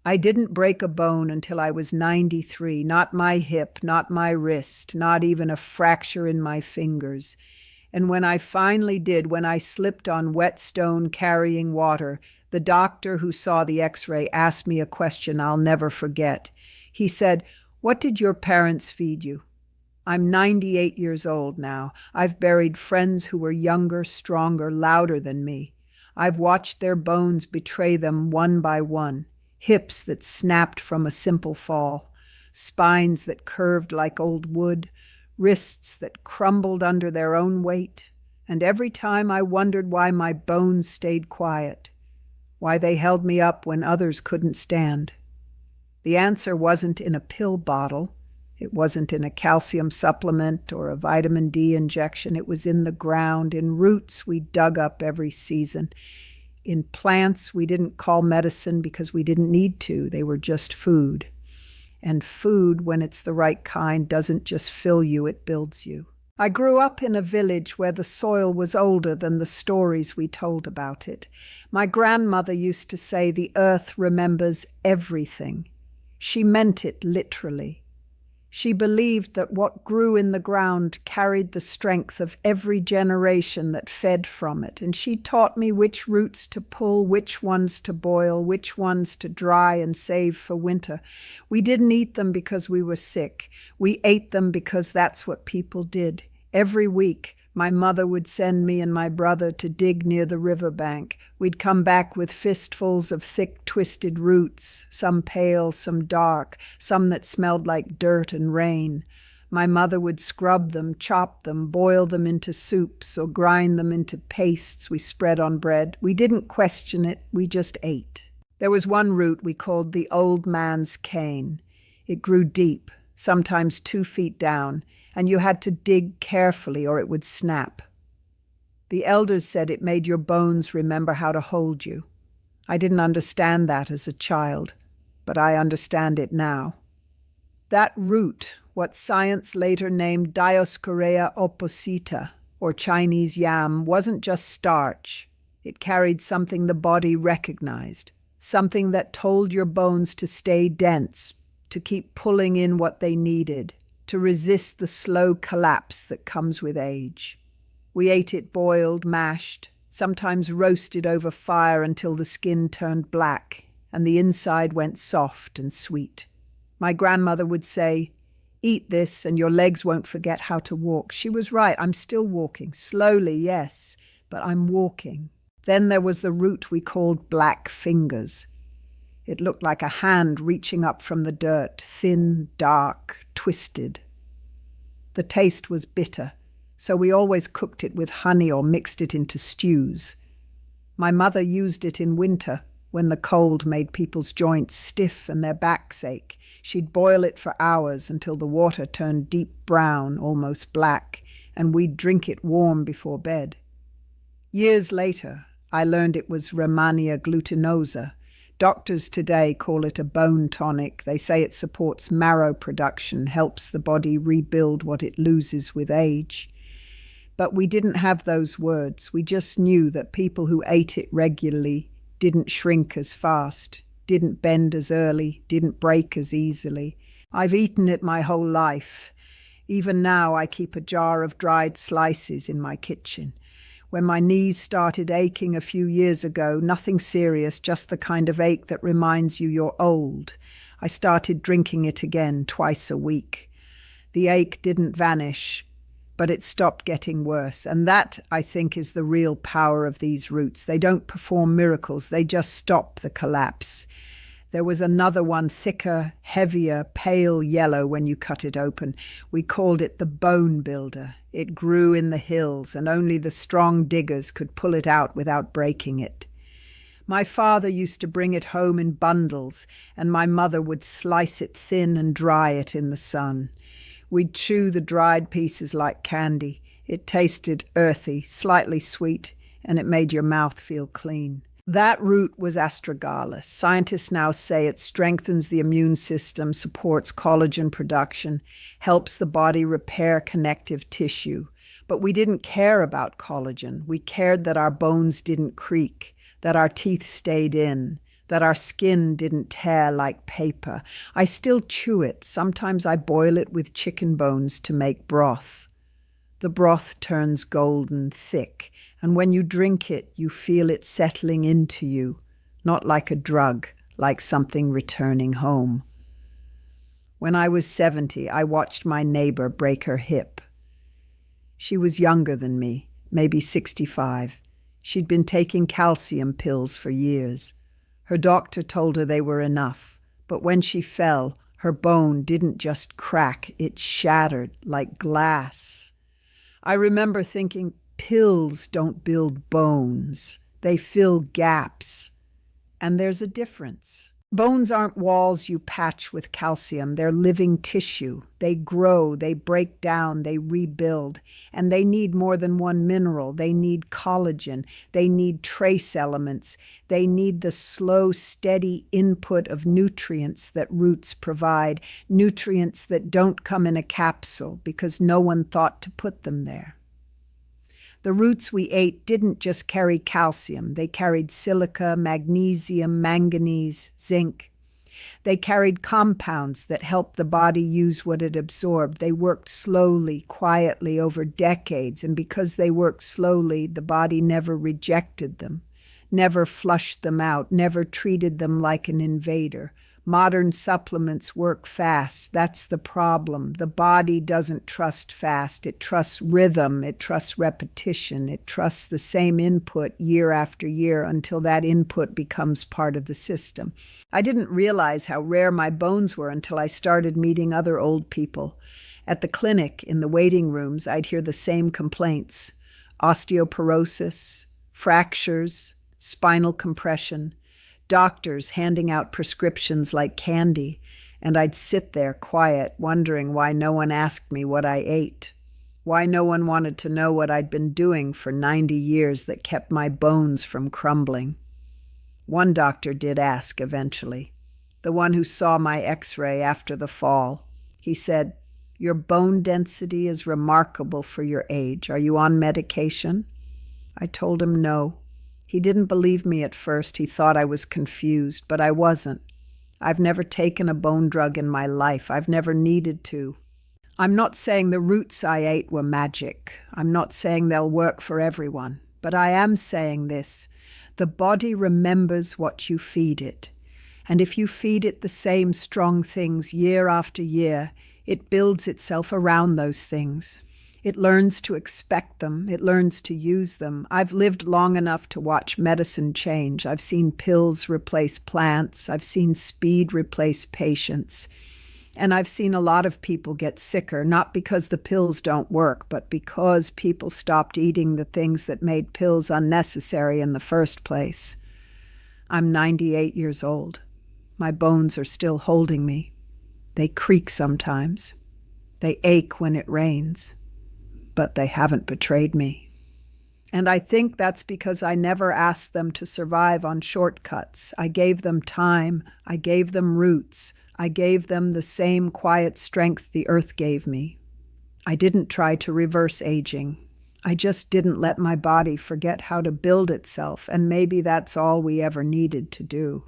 I didn't break a bone until I was 93, not my hip, not my wrist, not even a fracture in my fingers. And when I finally did, when I slipped on wet stone carrying water, the doctor who saw the x-ray asked me a question I'll never forget. He said, "What did your parents feed you?" I'm 98 years old now. I've buried friends who were younger, stronger, louder than me. I've watched their bones betray them one by one. Hips that snapped from a simple fall, spines that curved like old wood, wrists that crumbled under their own weight, and every time I wondered why my bones stayed quiet, why they held me up when others couldn't stand. The answer wasn't in a pill bottle. It wasn't in a calcium supplement or a vitamin D injection. It was in the ground, in roots we dug up every season. In plants we didn't call medicine because we didn't need to. They were just food. And food, when it's the right kind, doesn't just fill you, it builds you. I grew up in a village where the soil was older than the stories we told about it. My grandmother used to say the earth remembers everything. She meant it literally. She believed that what grew in the ground carried the strength of every generation that fed from it, and she taught me which roots to pull, which ones to boil, which ones to dry and save for winter. We didn't eat them because we were sick. We ate them because that's what people did. Every week, my mother would send me and my brother to dig near the riverbank. We'd come back with fistfuls of thick, twisted roots, some pale, some dark, some that smelled like dirt and rain. My mother would scrub them, chop them, boil them into soups, or grind them into pastes we spread on bread. We didn't question it, we just ate. There was one root we called the old man's cane. It grew deep, sometimes 2 feet down, and you had to dig carefully or it would snap. The elders said it made your bones remember how to hold you. I didn't understand that as a child, but I understand it now. That root, what science later named Dioscorea opposita, or Chinese yam, wasn't just starch. It carried something the body recognized, something that told your bones to stay dense, to keep pulling in what they needed, to resist the slow collapse that comes with age. We ate it boiled, mashed, sometimes roasted over fire until the skin turned black and the inside went soft and sweet. My grandmother would say, "Eat this and your legs won't forget how to walk." She was right. I'm still walking. Slowly, yes, but I'm walking. Then there was the root we called black fingers. It looked like a hand reaching up from the dirt, thin, dark, twisted. The taste was bitter, so we always cooked it with honey or mixed it into stews. My mother used it in winter when the cold made people's joints stiff and their backs ache. She'd boil it for hours until the water turned deep brown, almost black, and we'd drink it warm before bed. Years later, I learned it was Rehmannia glutinosa. Doctors today call it a bone tonic. They say it supports marrow production, helps the body rebuild what it loses with age. But we didn't have those words. We just knew that people who ate it regularly didn't shrink as fast, didn't bend as early, didn't break as easily. I've eaten it my whole life. Even now I keep a jar of dried slices in my kitchen. When my knees started aching a few years ago, nothing serious, just the kind of ache that reminds you you're old, I started drinking it again twice a week. The ache didn't vanish, but it stopped getting worse. And that, I think, is the real power of these roots. They don't perform miracles, they just stop the collapse. There was another one, thicker, heavier, pale yellow when you cut it open. We called it the bone builder. It grew in the hills, and only the strong diggers could pull it out without breaking it. My father used to bring it home in bundles, and my mother would slice it thin and dry it in the sun. We'd chew the dried pieces like candy. It tasted earthy, slightly sweet, and it made your mouth feel clean. That root was astragalus. Scientists now say it strengthens the immune system, supports collagen production, helps the body repair connective tissue. But we didn't care about collagen. We cared that our bones didn't creak, that our teeth stayed in, that our skin didn't tear like paper. I still chew it. Sometimes I boil it with chicken bones to make broth. The broth turns golden thick, and when you drink it, you feel it settling into you, not like a drug, like something returning home. When I was 70, I watched my neighbor break her hip. She was younger than me, maybe 65. She'd been taking calcium pills for years. Her doctor told her they were enough, but when she fell, her bone didn't just crack, it shattered like glass. I remember thinking, pills don't build bones, they fill gaps. And there's a difference. Bones aren't walls you patch with calcium. They're living tissue. They grow, they break down, they rebuild. And they need more than one mineral. They need collagen. They need trace elements. They need the slow, steady input of nutrients that roots provide, nutrients that don't come in a capsule because no one thought to put them there. The roots we ate didn't just carry calcium. They carried silica, magnesium, manganese, zinc. They carried compounds that helped the body use what it absorbed. They worked slowly, quietly over decades, and because they worked slowly, the body never rejected them, never flushed them out, never treated them like an invader. Modern supplements work fast. That's the problem. The body doesn't trust fast. It trusts rhythm. It trusts repetition. It trusts the same input year after year until that input becomes part of the system. I didn't realize how rare my bones were until I started meeting other old people. At the clinic, in the waiting rooms, I'd hear the same complaints: osteoporosis, fractures, spinal compression, doctors handing out prescriptions like candy, and I'd sit there quiet, wondering why no one asked me what I ate, why no one wanted to know what I'd been doing for 90 years that kept my bones from crumbling. One doctor did ask eventually, the one who saw my x-ray after the fall. He said, "Your bone density is remarkable for your age. Are you on medication?" I told him no. He didn't believe me at first. He thought I was confused, but I wasn't. I've never taken a bone drug in my life. I've never needed to. I'm not saying the roots I ate were magic. I'm not saying they'll work for everyone. But I am saying this: the body remembers what you feed it. And if you feed it the same strong things year after year, it builds itself around those things. It learns to expect them. It learns to use them. I've lived long enough to watch medicine change. I've seen pills replace plants. I've seen speed replace patience. And I've seen a lot of people get sicker, not because the pills don't work, but because people stopped eating the things that made pills unnecessary in the first place. I'm 98 years old. My bones are still holding me. They creak sometimes. They ache when it rains. But they haven't betrayed me. And I think that's because I never asked them to survive on shortcuts. I gave them time. I gave them roots. I gave them the same quiet strength the earth gave me. I didn't try to reverse aging. I just didn't let my body forget how to build itself, and maybe that's all we ever needed to do.